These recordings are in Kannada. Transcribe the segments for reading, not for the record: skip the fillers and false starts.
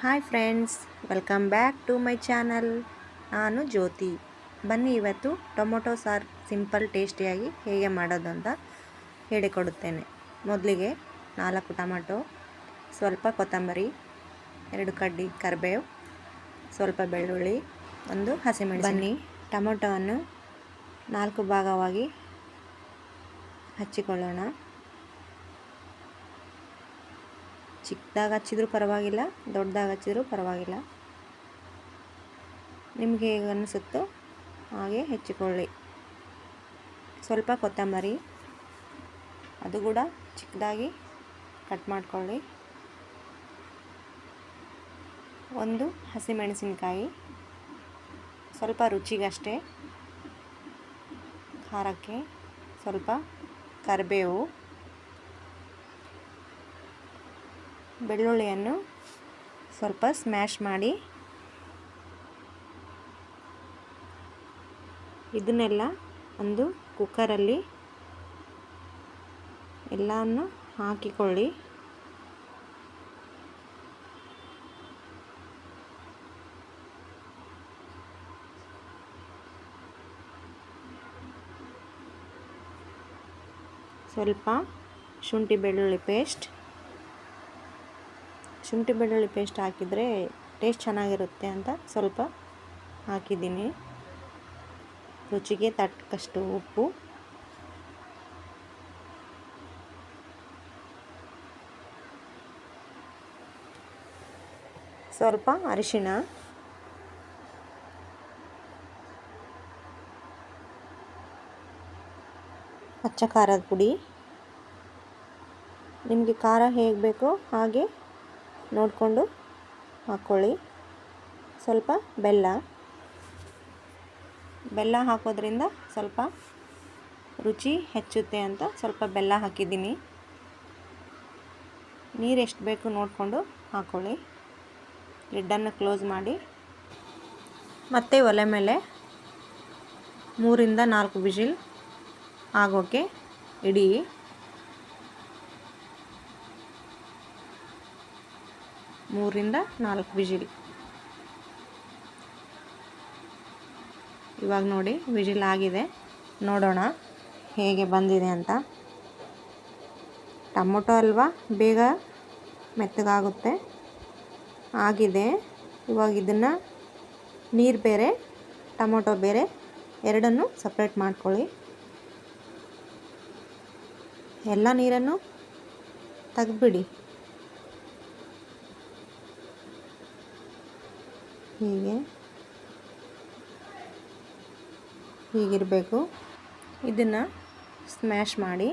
Hi friends, welcome back to my channel. ನಾನು ಜ್ಯೋತಿ. ಬನ್ನಿ ಇವತ್ತು ಟೊಮೊಟೊ ಸಾರು ಸಿಂಪಲ್ ಟೇಸ್ಟಿಯಾಗಿ ಹೇಗೆ ಮಾಡೋದು ಅಂತ ಹೇಳಿಕೊಡುತ್ತೇನೆ. ಮೊದಲಿಗೆ 4 ಟೊಮೊಟೊ, ಸ್ವಲ್ಪ ಕೊತ್ತಂಬರಿ, 2 ಕಡ್ಡಿ ಕರಿಬೇವು, ಸ್ವಲ್ಪ ಬೆಳ್ಳುಳ್ಳಿ, 1 ಹಸಿಮೆಣಸಿನಕಾಯಿ. ಬನ್ನಿ ಟೊಮೊಟೊವನ್ನು 4 ಭಾಗವಾಗಿ ಹಚ್ಚಿಕೊಳ್ಳೋಣ. ಚಿಕ್ಕದಾಗಿ ಹಚ್ಚಿದ್ರೂ ಪರವಾಗಿಲ್ಲ, ದೊಡ್ಡದಾಗಿ ಹಚ್ಚಿದ್ರೂ ಪರವಾಗಿಲ್ಲ, ನಿಮಗೆ ಹೇಗೆ ಅನಿಸುತ್ತೋ ಹಾಗೆ ಹೆಚ್ಚಿಕೊಳ್ಳಿ. ಸ್ವಲ್ಪ ಕೊತ್ತಂಬರಿ, ಅದು ಕೂಡ ಚಿಕ್ಕದಾಗಿ ಕಟ್ ಮಾಡ್ಕೊಳ್ಳಿ. 1 ಹಸಿಮೆಣಸಿನಕಾಯಿ, ಸ್ವಲ್ಪ ರುಚಿಗಷ್ಟೇ, ಖಾರಕ್ಕೆ ಸ್ವಲ್ಪ ಕರಿಬೇವು, ಬೆಳ್ಳುಳ್ಳಿಯನ್ನು ಸ್ವಲ್ಪ ಸ್ಮ್ಯಾಶ್ ಮಾಡಿ ಇದನ್ನೆಲ್ಲ ಒಂದು ಕುಕ್ಕರಲ್ಲಿ ಎಲ್ಲವನ್ನು ಹಾಕಿಕೊಳ್ಳಿ. ಸ್ವಲ್ಪ ಶುಂಠಿ ಬೆಳ್ಳುಳ್ಳಿ ಪೇಸ್ಟ್ ಹಾಕಿದರೆ ಟೇಸ್ಟ್ ಚೆನ್ನಾಗಿರುತ್ತೆ ಅಂತ ಸ್ವಲ್ಪ ಹಾಕಿದ್ದೀನಿ. ರುಚಿಗೆ ತಕ್ಕಷ್ಟು ಉಪ್ಪು, ಸ್ವಲ್ಪ ಅರಿಶಿಣ, ಅಚ್ಚ ಖಾರದ ಪುಡಿ. ನಿಮಗೆ ಖಾರ ಹೇಗೆ ಬೇಕೋ ಹಾಗೆ ನೋಡಿಕೊಂಡು ಹಾಕ್ಕೊಳ್ಳಿ. ಸ್ವಲ್ಪ ಬೆಲ್ಲ ಹಾಕೋದ್ರಿಂದ ಸ್ವಲ್ಪ ರುಚಿ ಹೆಚ್ಚುತ್ತೆ ಅಂತ ಸ್ವಲ್ಪ ಬೆಲ್ಲ ಹಾಕಿದ್ದೀನಿ. ನೀರು ಎಷ್ಟು ಬೇಕು ನೋಡಿಕೊಂಡು ಹಾಕ್ಕೊಳ್ಳಿ. ಲಿಡ್ಡನ್ನು ಕ್ಲೋಸ್ ಮಾಡಿ ಮತ್ತೆ ಒಲೆ ಮೇಲೆ 3 ರಿಂದ 4 ವಿಜಿಲ್ ಆಗೋಕ್ಕೆ ಇಡಿ. ಮೂರರಿಂದ 4 ವಿಜಿಲ್. ಇವಾಗ ನೋಡಿ ವಿಜಿಲ್ ಆಗಿದೆ. ನೋಡೋಣ ಹೇಗೆ ಬಂದಿದೆ ಅಂತ. ಟೊಮೊಟೊ ಅಲ್ವಾ, ಬೇಗ ಮೆತ್ತಗಾಗುತ್ತೆ. ಆಗಿದೆ. ಇವಾಗ ಇದನ್ನು ನೀರು ಬೇರೆ ಟೊಮೊಟೊ ಬೇರೆ ಎರಡನ್ನು ಸಪ್ರೇಟ್ ಮಾಡ್ಕೊಳ್ಳಿ. ಎಲ್ಲ ನೀರನ್ನು ತೆಗೆದುಬಿಡಿ. ಹೀಗಿರಬೇಕು. ಇದನ್ನು ಸ್ಮ್ಯಾಶ್ ಮಾಡಿ,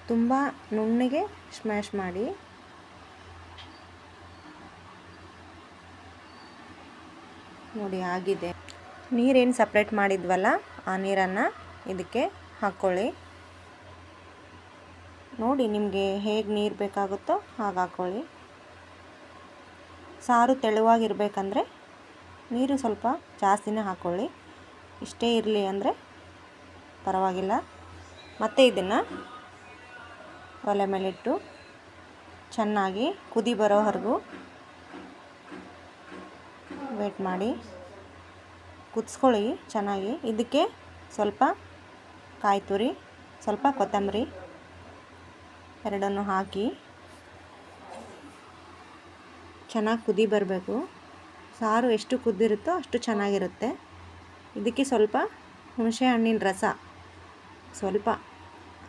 ತುಂಬ ನುಣ್ಣಗೆ ಸ್ಮ್ಯಾಶ್ ಮಾಡಿ. ನೋಡಿ ಆಗಿದೆ. ನೀರೇನು ಸಪ್ರೇಟ್ ಮಾಡಿದ್ವಲ್ಲ ಆ ನೀರನ್ನು ಇದಕ್ಕೆ ಹಾಕ್ಕೊಳ್ಳಿ. ನೋಡಿ ನಿಮಗೆ ಹೇಗೆ ನೀರು ಬೇಕಾಗುತ್ತೋ ಹಾಗೆ ಹಾಕ್ಕೊಳ್ಳಿ. ಸಾರು ತೆಳುವಾಗಿರಬೇಕಂದ್ರೆ ನೀರು ಸ್ವಲ್ಪ ಜಾಸ್ತಿನೇ ಹಾಕ್ಕೊಳ್ಳಿ. ಇಷ್ಟೇ ಇರಲಿ ಅಂದರೆ ಪರವಾಗಿಲ್ಲ. ಮತ್ತು ಇದನ್ನು ಒಲೆ ಮೇಲಿಟ್ಟು ಚೆನ್ನಾಗಿ ಕುದಿ ಬರೋವರೆಗೂ ವೇಟ್ ಮಾಡಿ. ಕುದಿಸ್ಕೊಳ್ಳಿ ಚೆನ್ನಾಗಿ. ಇದಕ್ಕೆ ಸ್ವಲ್ಪ ಕಾಯಿ ತುರಿ, ಸ್ವಲ್ಪ ಕೊತ್ತಂಬರಿ ಎರಡನ್ನು ಹಾಕಿ ಚೆನ್ನಾಗಿ ಕುದಿ ಬರಬೇಕು. ಸಾರು ಎಷ್ಟು ಕುದ್ದಿರುತ್ತೋ ಅಷ್ಟು ಚೆನ್ನಾಗಿರುತ್ತೆ. ಇದಕ್ಕೆ ಸ್ವಲ್ಪ ಹುಣಸೆ ಹಣ್ಣಿನ ರಸ ಸ್ವಲ್ಪ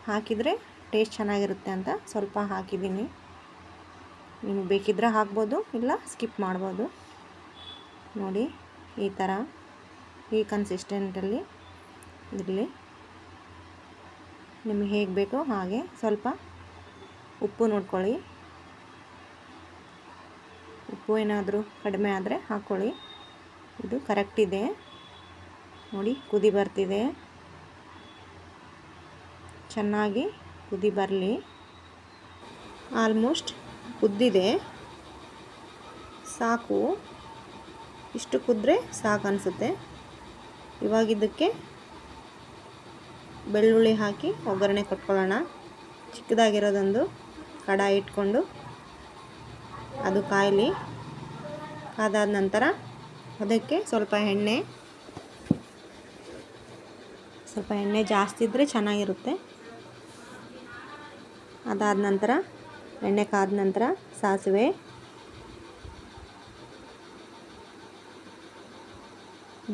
ಹಾಕಿದರೆ ಟೇಸ್ಟ್ ಚೆನ್ನಾಗಿರುತ್ತೆ ಅಂತ ಸ್ವಲ್ಪ ಹಾಕಿದ್ದೀನಿ. ನಿಮಗೆ ಬೇಕಿದ್ದರೆ ಹಾಕ್ಬೋದು, ಇಲ್ಲ ಸ್ಕಿಪ್ ಮಾಡ್ಬೋದು. ನೋಡಿ ಈ ಥರ ಈ ಕನ್ಸಿಸ್ಟೆಂಟಲ್ಲಿ ಇರಲಿ. ನಿಮಗೆ ಹೇಗೆ ಬೇಕೋ ಹಾಗೆ ಸ್ವಲ್ಪ ಉಪ್ಪು ನೋಡ್ಕೊಳ್ಳಿ. ಉಪ್ಪು ಏನಾದರೂ ಕಡಿಮೆ ಆದರೆ ಹಾಕ್ಕೊಳ್ಳಿ. ಇದು ಕರೆಕ್ಟ್ ಇದೆ. ನೋಡಿ ಕುದಿ ಬರ್ತಿದೆ. ಚೆನ್ನಾಗಿ ಕುದಿ ಬರಲಿ. ಆಲ್ಮೋಸ್ಟ್ ಕುದ್ದಿದೆ. ಸಾಕು, ಇಷ್ಟು ಕುದ್ರೆ ಸಾಕು ಅನಿಸುತ್ತೆ. ಇವಾಗ ಇದಕ್ಕೆ ಬೆಳ್ಳುಳ್ಳಿ ಹಾಕಿ ಒಗ್ಗರಣೆ ಕೊಟ್ಕೊಳ್ಳೋಣ. ಚಿಕ್ಕದಾಗಿರೋದೊಂದು ಕಡಾಯಿ ಇಟ್ಕೊಂಡು ಅದು ಕಾಯಲಿ. ಕಾದಾದ ನಂತರ ಅದಕ್ಕೆ ಸ್ವಲ್ಪ ಎಣ್ಣೆ ಜಾಸ್ತಿ ಇದ್ದರೆ ಚೆನ್ನಾಗಿರುತ್ತೆ. ಅದಾದ ನಂತರ ಎಣ್ಣೆ ಕಾದ ನಂತರ ಸಾಸಿವೆ,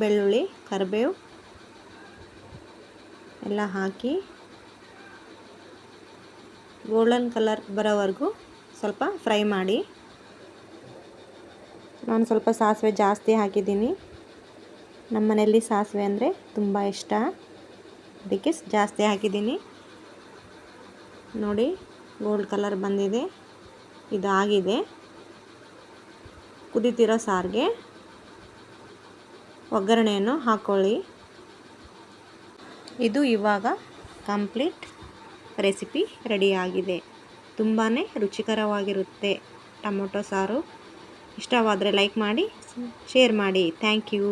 ಬೆಳ್ಳುಳ್ಳಿ, ಕರಿಬೇವು ಎಲ್ಲ ಹಾಕಿ ಗೋಲ್ಡನ್ ಕಲರ್ ಬರೋವರೆಗೂ ಸ್ವಲ್ಪ ಫ್ರೈ ಮಾಡಿ. ನಾನು ಸ್ವಲ್ಪ ಸಾಸಿವೆ ಜಾಸ್ತಿ ಹಾಕಿದ್ದೀನಿ. ನಮ್ಮ ಮನೆಯಲ್ಲಿ ಸಾಸಿವೆ ಅಂದರೆ ತುಂಬ ಇಷ್ಟ, ಅದಕ್ಕೆ ಜಾಸ್ತಿ ಹಾಕಿದ್ದೀನಿ. ನೋಡಿ ಗೋಲ್ಡ್ ಕಲರ್ ಬಂದಿದೆ. ಇದಾಗಿದೆ. ಕುದೀತಿರೋ ಸಾರಿಗೆ ಒಗ್ಗರಣೆಯನ್ನು ಹಾಕ್ಕೊಳ್ಳಿ. ಇದು ಇವಾಗ ಕಂಪ್ಲೀಟ್ ರೆಸಿಪಿ ರೆಡಿಯಾಗಿದೆ. ತುಂಬಾ ರುಚಿಕರವಾಗಿರುತ್ತೆ ಟೊಮೊಟೊ ಸಾರು. ಇಷ್ಟವಾದರೆ ಲೈಕ್ ಮಾಡಿ, ಶೇರ್ ಮಾಡಿ. Thank you.